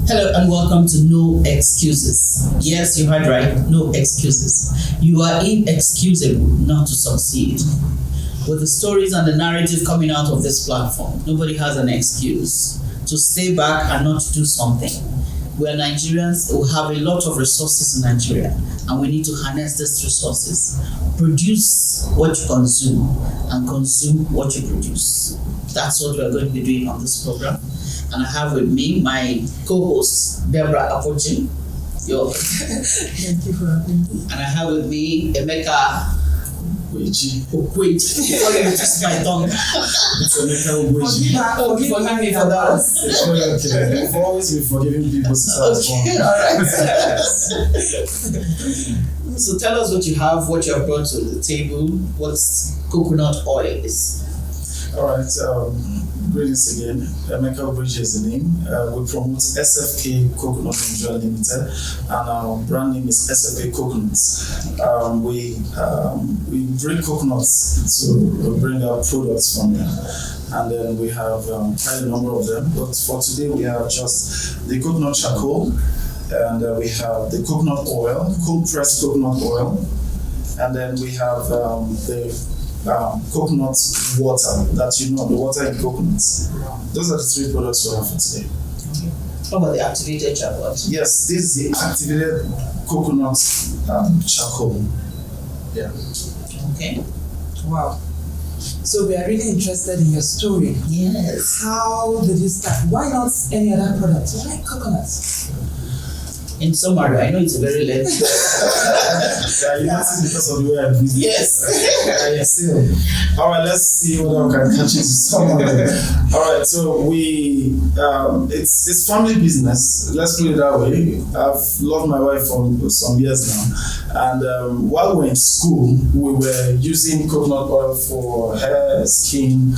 Hello and welcome to No Excuses. Yes, you heard right, no excuses. You are inexcusable not to succeed. With the stories and the narrative coming out of this platform, nobody has an excuse to stay back and not do something. We are Nigerians, we have a lot of resources in Nigeria and we need to harness these resources. Produce what you consume and consume what you produce. That's what we're going to be doing on this program. And I have with me my co-host, Deborah Apochin. Thank you for having me. And I have with me Emeka. Wait, before you twist my tongue. It's Emeka Ogweji. Forgive me for that. It's very okay. You've always been forgiving people since I was born. Okay, alright. So tell us what you have, what you have brought to the table, what coconut oil is. Alright, greetings again. Emeka Ogweji is the name. We promote SFK Coconut Nigeria Limited, and our brand name is SFK Coconuts. We bring coconuts to bring our products from them, and then we have quite a number of them. But for today, we have just the coconut charcoal, and we have the coconut oil, cold pressed coconut oil, and then we have the coconut water, that the water in coconuts. Those are the three products we have for today. How about the activated charcoal? Yes, this is the activated coconut charcoal. Yeah. Okay. Wow. So we are really interested in your story. Yes. How did you start? Why not any other product? Why coconuts? In summary, I know it's a very lengthy. Yeah, you notice because of the way I breathe. Yes. Yes. Alright, let's see whether I can catch it to someone. Alright, so it's family business. Let's put it that way. I've loved my wife for some years now. And while we were in school, we were using coconut oil for hair, skin,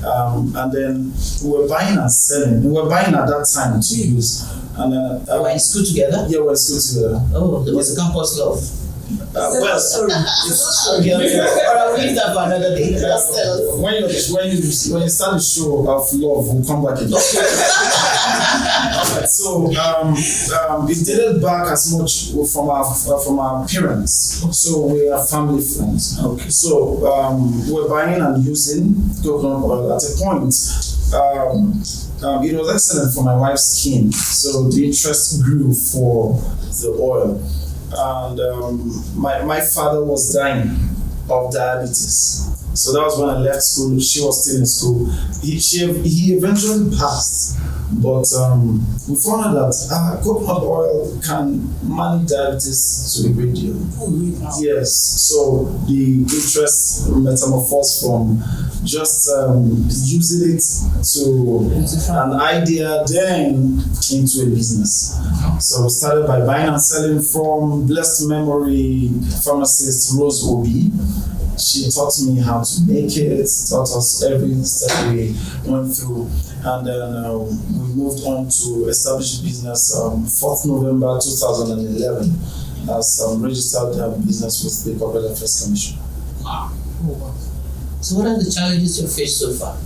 and then we were buying and selling. We were buying at that time to use. And We were in school together? Yeah, we were in school together. Oh, there was a campus love. Well, sorry. Okay. Or I'll leave that for another day. Just tell us. when you start the show of love, we'll come back again. Alright, so it dated back as much from our parents. So we are family friends. Okay. So we're buying and using coconut oil. At a point, it was excellent for my wife's skin. So the interest grew for the oil. And my father was dying of diabetes. So that was when I left school. She was still in school. He eventually passed. But we found out that coconut oil can manage diabetes to a great deal. Oh, really? Yes. So the interest metamorphosed from just using it to an idea, then into a business. So we started by buying and selling from blessed memory pharmacist Rose Obi. She taught me how to make it, taught us every step we went through, and then we moved on to establish business 4th November 2011 as registered business with the Corporate Affairs Commission. Wow. So what are the challenges you've faced so far?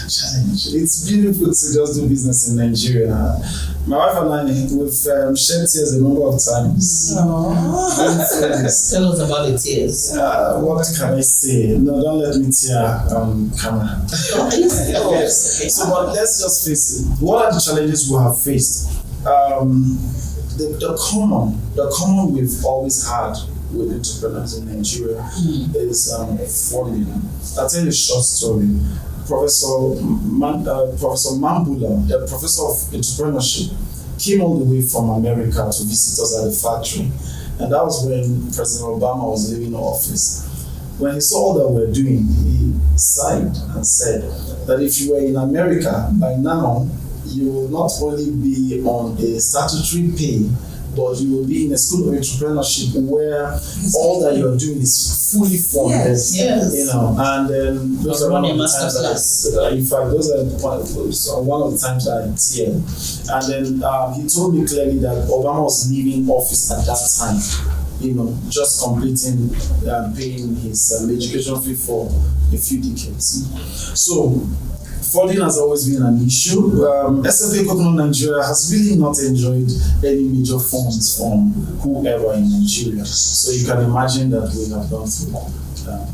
Challenge. It's beautiful to just do business in Nigeria. My wife and I, we've shed tears a number of times. Tell us about the tears. What can I say? No, don't let me tear camera. Yes. So, but let's just face it. What are the challenges we have faced? The common we've always had with entrepreneurs in Nigeria is funding. I'll tell you a short story. Professor Mambula, the professor of entrepreneurship, came all the way from America to visit us at the factory. And that was when President Obama was leaving office. When he saw all that we're doing, he sighed and said that if you were in America by now, you will not only be on a statutory pay, but you will be in a school of entrepreneurship where all that you're doing is fully funded. Yes. And then those are one of the times masterclass. in fact, those are one of the times that I teared. And then he told me clearly that Obama was leaving office at that time, just completing paying his education fee for a few decades. So funding has always been an issue. SFA Coconut Nigeria has really not enjoyed any major funds from whoever in Nigeria. So you can imagine that we have gone through that.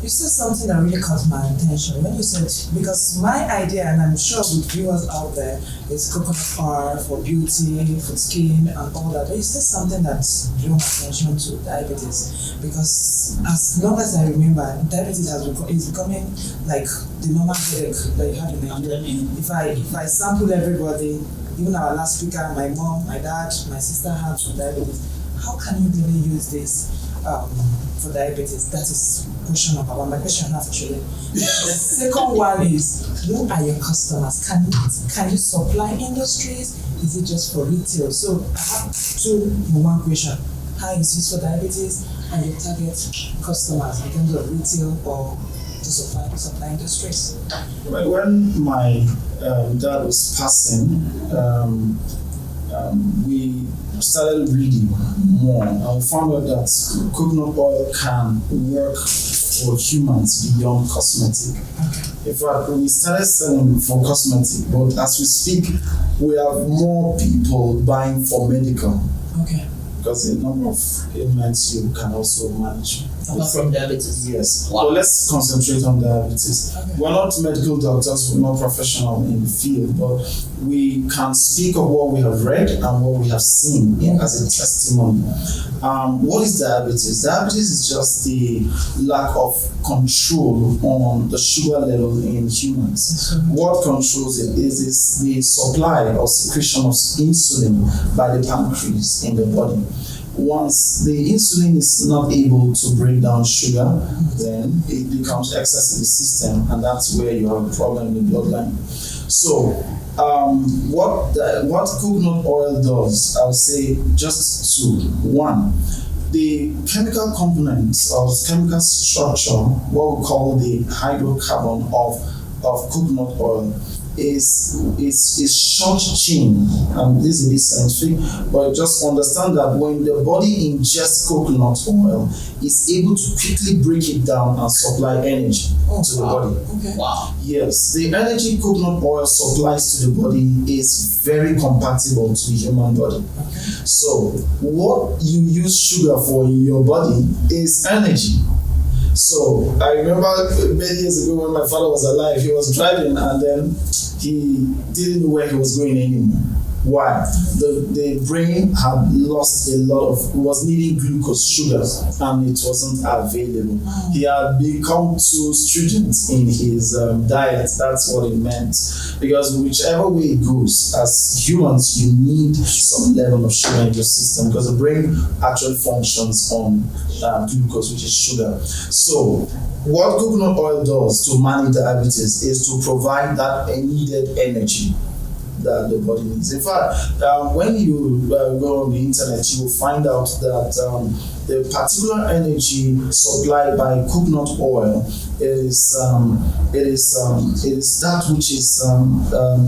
You said something that really caught my attention when you said, because my idea, and I'm sure with viewers out there, is coconut oil for beauty, for skin, and all that. But you said something that drew my attention to diabetes, because as long as I remember, diabetes is becoming like the normal headache that you have in Nigeria. If I sample everybody, even our last speaker, my mom, my dad, my sister had diabetes. How can you really use this for diabetes? That is question number one. My question actually. The second one is, who are your customers? Can you supply industries? Is it just for retail? So I have two in one question. How is this for diabetes, and your target customers in terms of retail or to supply industries? Well, when my dad was passing, we started reading more and we found out that coconut oil can work for humans beyond cosmetic. In fact, we started selling for cosmetic, but as we speak, we have more people buying for medical. Okay. Because a number of ailments you can also manage. Apart from diabetes. Yes. Wow. But let's concentrate on diabetes. Okay. We're not medical doctors, we're not professional in the field, but we can speak of what we have read and what we have seen as a testimony. What is diabetes? Diabetes is just the lack of control on the sugar level in humans. What controls it is the supply or secretion of insulin by the pancreas in the body. Once the insulin is not able to break down sugar, then it becomes excess in the system, and that's where you have a problem in the bloodline. So, what coconut oil does, I'll say just two. One, the chemical components or chemical structure, what we call the hydrocarbon of coconut oil, is short chain, and this is a bit scientific, but just understand that when the body ingests coconut oil, it's able to quickly break it down and supply energy to the body. Okay. Wow. Yes, the energy coconut oil supplies to the body is very compatible to the human body. So what you use sugar for in your body is energy. So I remember many years ago when my father was alive, he was driving and then he didn't know where he was going anymore. Why? The brain had lost a lot of, was needing glucose, sugar, and it wasn't available. He had become too stringent in his diet. That's what it meant. Because whichever way it goes, as humans, you need some level of sugar in your system because the brain actually functions on glucose, which is sugar. So, what coconut oil does to manage diabetes is to provide that needed energy that the body needs. In fact, when you go on the internet, you will find out that the particular energy supplied by coconut oil is that which is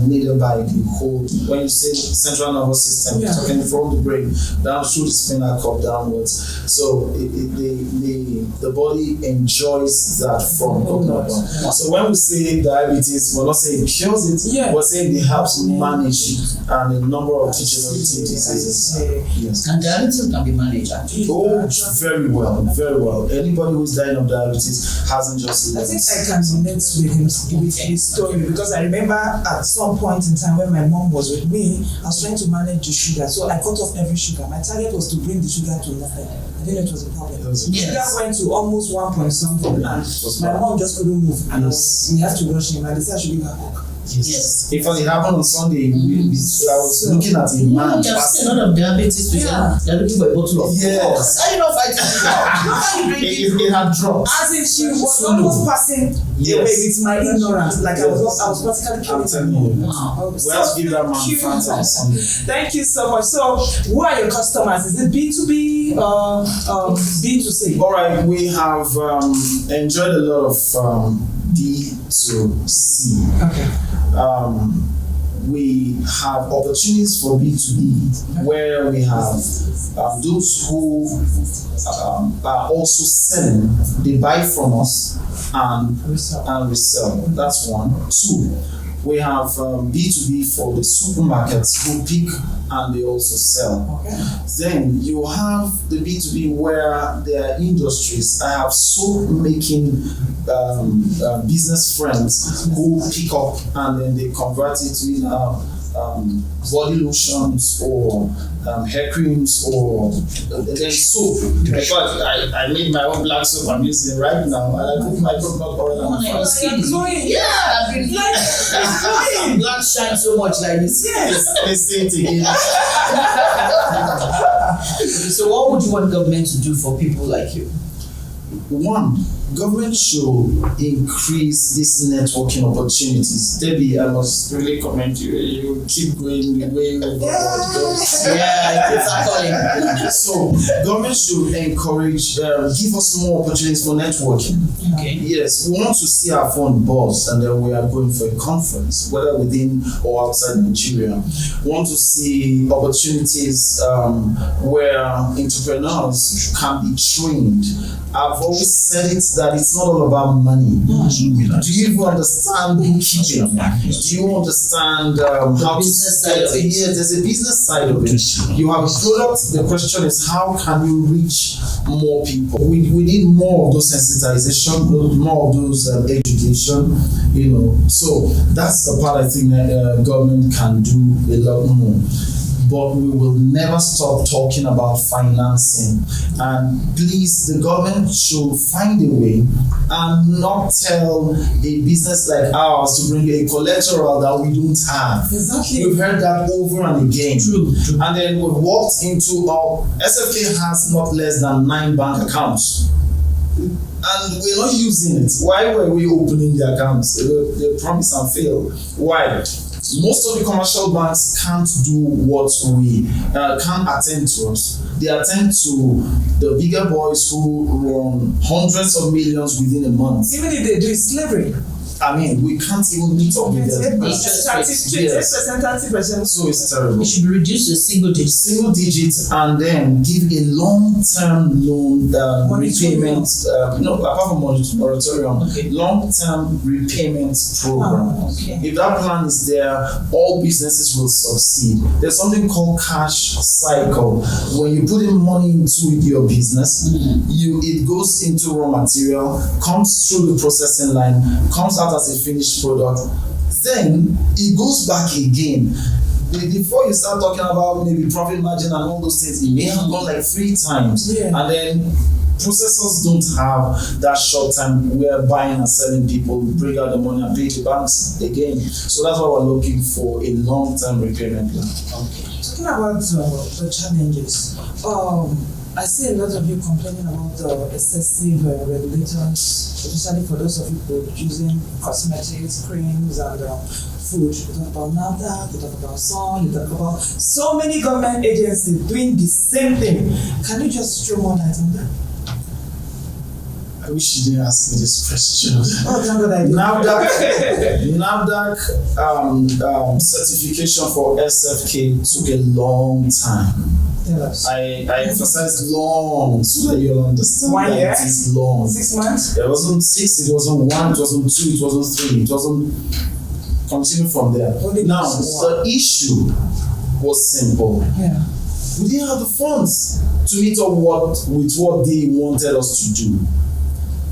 needed by the whole. When you say central nervous system, you're talking from the brain down through the spinal cord downwards. So the body enjoys that from coconut oil. So when we say diabetes, we're not saying it cures it. We're saying it helps manage and a number of degenerative diseases. Yes. And diabetes can be managed actually. Oh, very well, very well. Anybody who's dying of diabetes hasn't just I left. think I can relate with his story, because I remember at some point in time when my mom was with me, I was trying to manage the sugar, so I cut off every sugar. My target was to bring the sugar to nothing. I didn't know it was a problem. Sugar went to almost 1 point something, and my mom just couldn't move, and we have to rush him. I decided I should give her coke. Yes. In fact, it happened on Sunday. I was looking at a man. You have seen a lot of diabetes people. They're looking for a bottle of Coke. Are you not fighting it out? How are you drinking? It had dropped. As in, she was almost passing away with my ignorance. Like I was practically I'm telling you. Wow. We have to give that man Fanta on Sunday. Thank you so much. So, who are your customers? Is it B2B or B2C? All right, we have enjoyed a lot of D2C. Okay. we have opportunities for B2B where we have those who are also selling. They buy from us and resell. That's one. Two, we have B2B for the supermarkets who pick and they also sell. Okay. Then you have the B2B where there are industries. I have soap making business friends who pick up and then they convert it to either body lotions or hair creams or then soap. In fact, I made my own black soap I'm using it right now, and I put my coconut oil on your skin is glowing. Yeah, I've been glowing. Blood shines so much like this. Yes. Let's say it again. So what would you want government to do for people like you? One, government should increase these networking opportunities. Debbie, I must really commend you. You keep going the way you want. Yeah, exactly. So, government should encourage, give us more opportunities for networking. Okay. Yes, we want to see our phone buzz, and then we are going for a conference, whether within or outside Nigeria. We want to see opportunities where entrepreneurs can be trained. I've always said it that it's not all about money. Do you even understand bookkeeping? Do you understand how to side of it? Yeah, there's a business side of it. You have a product. The question is, how can you reach more people? We need more of those sensitization, more of those education. So that's the part I think that government can do a lot more. But we will never stop talking about financing. And please, the government should find a way and not tell a business like ours to bring a collateral that we don't have. Exactly. We've heard that over and again. True. And then we've walked into our SFK has not less than 9 bank accounts. And we're not using it. Why were we opening the accounts? They promise and fail. Why? Most of the commercial banks can't do what we can't attend to us. They attend to the bigger boys who run hundreds of millions within a month. Even if they do slavery. I mean, we can't even meet up with them. 30%, 30%. So it's terrible. It should be reduced to single digit. Single digits, and then give a long-term loan repayment. Apart from moratorium, Okay. long-term repayment program. Okay. If that plan is there, all businesses will succeed. There's something called cash cycle. When you put in money into your business, it goes into raw material, comes through the processing line, comes out as a finished product, then it goes back again. Before you start talking about maybe profit margin and all those things, it may have gone like 3 times. Yeah. And then processors don't have that short time where buying and selling people bring out the money and pay the banks again. So that's why we're looking for a long-term repayment plan. Okay. Talking about the challenges, I see a lot of you complaining about the excessive regulators, especially for those of you producing cosmetics, creams, and food. You talk about NAFDAC, you talk about SON, you talk about so many government agencies doing the same thing. Can you just throw more light on that? I wish you didn't ask me this question. Oh, thank God I did. NAFDAC certification for SFK took a long time. Tell us. I emphasized long so that you'll understand 1 year? that it is long. 6 months? It wasn't 6, it wasn't 1, it wasn't 2, it wasn't 3, it wasn't. Continue from there. Only Now, this the issue was simple. Yeah. We didn't have the funds to meet up with what they wanted us to do.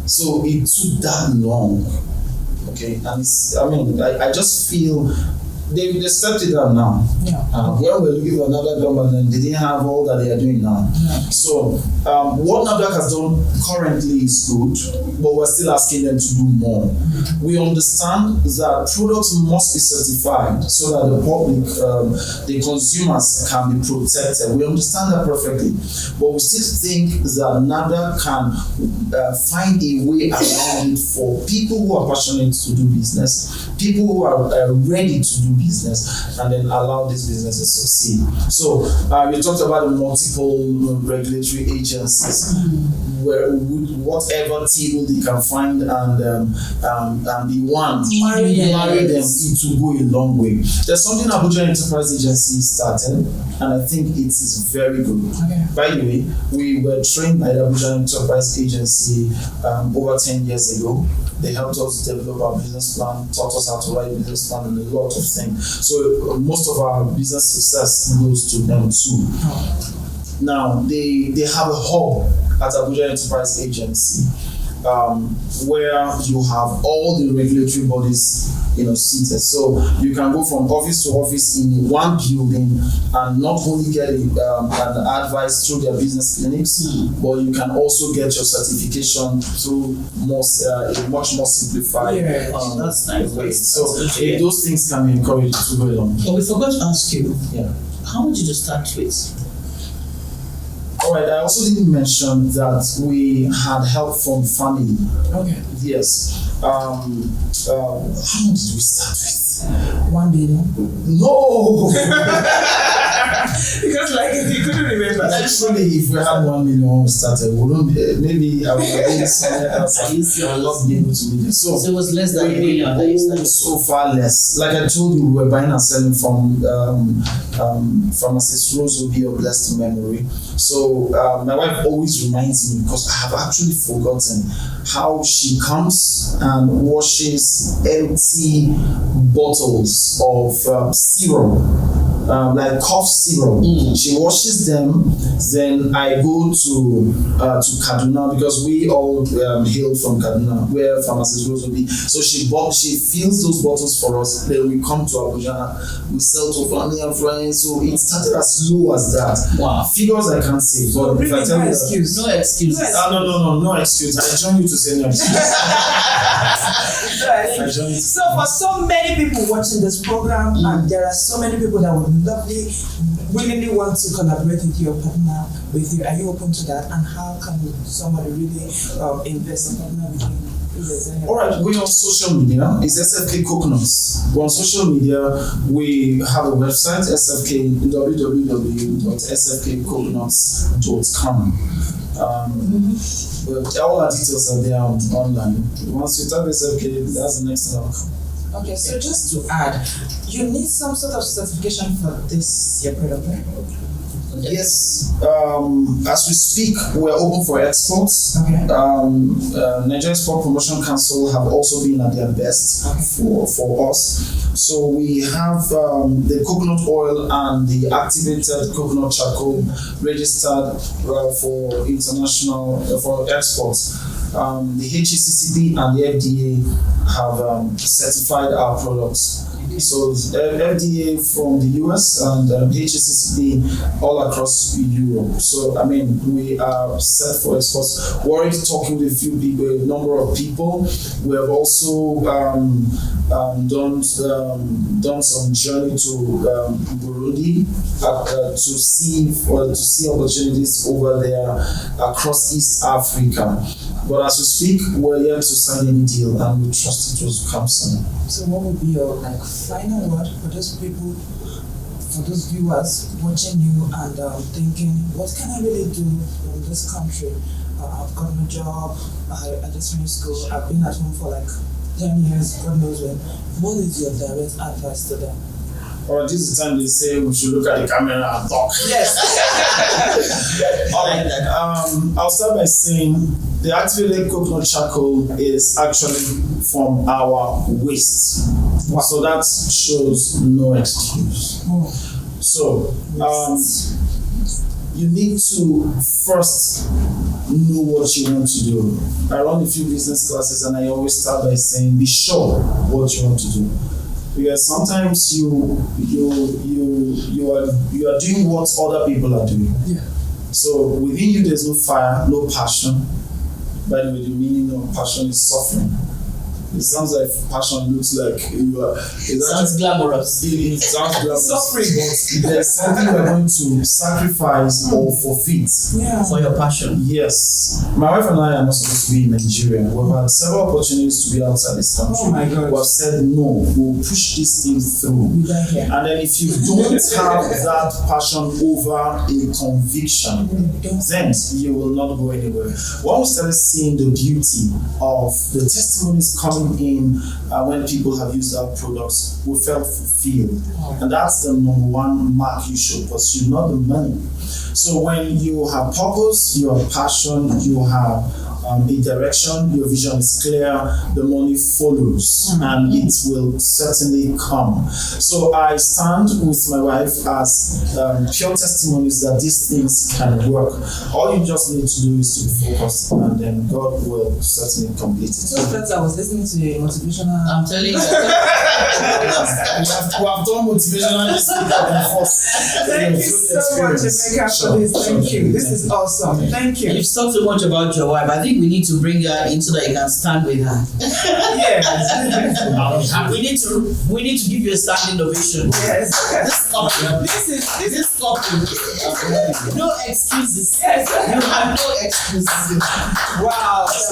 So it took that long. Okay, and I just feel they stepped it up now. Yeah. When we're looking for another government, they didn't have all that they are doing now. Yeah. So what NAFDAC has done currently is good, but we're still asking them to do more. We understand that products must be certified so that the public, the consumers can be protected. We understand that perfectly, but we still think that NAFDAC can find a way around it for people who are passionate to do business, people who are ready to do business, and then allow these businesses to succeed. So you talked about the multiple regulatory agencies. whatever table they can find and the one Marry them, it will go a long way. There's something Abuja Enterprise Agency started, and I think it is very good. Okay. By the way, we were trained by the Abuja Enterprise Agency over 10 years ago. They helped us develop our business plan, taught us how to write business plan and a lot of things. So most of our business success goes to them too. Now they have a hub at Abuja Enterprise Agency where you have all the regulatory bodies seated. So you can go from office to office in one building and not only get an advice through their business clinics, but you can also get your certification through a much more simplified that's nice way. So those things can be encouraged to go along. But we forgot to ask you, Yeah. how much did you start with? All right, I also didn't mention that we had help from family. Okay. Yes. How did we start with? 1 billion. No! Because you couldn't remember. Actually, if we had 1 million when we started, we wouldn't maybe I would have been somewhere else. I would not be able to meet it. So it was less than a million that you started. So far less. Like I told you, we were buying and selling from pharmacist Rose Obi of blessed memory. So my wife always reminds me, because I have actually forgotten how she comes and washes empty bottles of syrup, like cough syrup. She washes them. Then I go to Kaduna, because we all hail from Kaduna, where pharmacist Rose Obi. So she fills those bottles for us. Then we come to Abuja, we sell to family and friends. So it started as low as that. Wow. Figures I can't say, but Really, if I tell no you excuse. No excuses. no excuse. I join you to say no excuse. I join you. So for so many people watching this program, and there are so many people that would willingly want to collaborate with you or partner with you. Are you open to that? And how can somebody really invest and partner with you? Alright, we're on social media. It's SFK Coconuts. We're on social media. We have a website, www.sfkcoconuts.com. But all our details are there online. Once you type SFK, that's the next thing. Okay, so just to add, you need some sort of certification for this your product, right? Yes. As we speak, we're open for exports. Okay. Nigeria Export Promotion Council have also been at their best for us. So we have the coconut oil and the activated coconut charcoal registered for international for exports. The HACCP and the FDA have certified our products. So FDA from the US and HACCP all across Europe. So I mean, we are set for exports. We're already talking with a number of people. We have also done some journey to Burundi to see opportunities over there across East Africa. But as we speak, we're yet to sign any deal, and we trust it will come soon. So what would be your final word for those people, for those viewers watching you and thinking, what can I really do in this country? I've got my job, I just finished school, I've been at home for 10 years, God knows when. What is your direct advice to them? Or this is the time they say we should look at the camera and talk. Yes. I'll start by saying the activated coconut charcoal is actually from our waste. Wow. So that shows no excuse. So you need to first know what you want to do. I run a few business classes and I always start by saying, be sure what you want to do. Because sometimes you are doing what other people are doing. Yeah. So within you there's no fire, no passion. By the way, the meaning of passion is suffering. It sounds like passion looks like you are. It Sounds glamorous. It sounds glamorous. Suffering. But there's something you're going to sacrifice or forfeit. Yeah. For your passion. Yes. My wife and I are not supposed to be in Nigeria. We've had several opportunities to be outside this country. Oh my God. We have said no, we'll push this thing through. We don't hear. And then if you don't have that passion over a conviction, then you will not go anywhere. When we started seeing the beauty of the testimonies coming in when people have used our products, we felt fulfilled. And that's the number one mark you should pursue, not the money. So when you have purpose, you have passion, you have a direction, your vision is clear, the money follows, and it will certainly come. So I stand with my wife as pure testimonies that these things can work. All you just need to do is to be focused, and then God will certainly complete it. So friends, I was listening to a motivational. I'm telling you. We have done motivational before. Thank you so much, Emeka, for this. Thank you. This is awesome. Thank you. You've talked so much about your wife. I think we need to bring her in so that you can stand with her. Yes. We need to give you a standing ovation. Yes. This couple. This couple. No excuses. Yes. You have no excuses. Wow. There's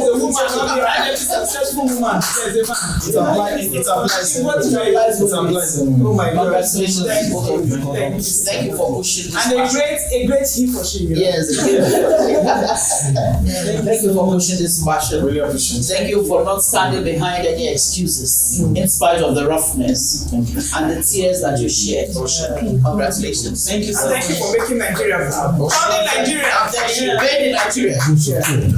a woman, not a successful woman. There's a man. It applies. Oh my God. Congratulations. Thank you. Thank you for pushing this. And a great he for she. Yes. Thank you for pushing this passion. Really appreciate it. Thank you for not standing behind any excuses in spite of the roughness and the tears that you shed. Congratulations. Thank you so much. Thank you for making Nigeria proud. Only Nigeria. I'm telling you, made in Nigeria.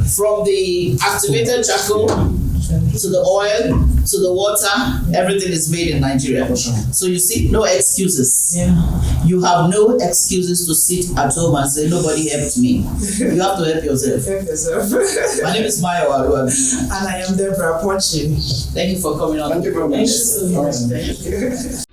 From the activated charcoal to the oil to the water, everything is made in Nigeria. So you see, no excuses. Yeah. You have no excuses to sit at home and say, nobody helped me. You have to help yourself. Help yourself. My name is Maya Waluabi. And I am Deborah Pochi. Thank you for coming on. Thank you very much. Thank you so much. Thank you.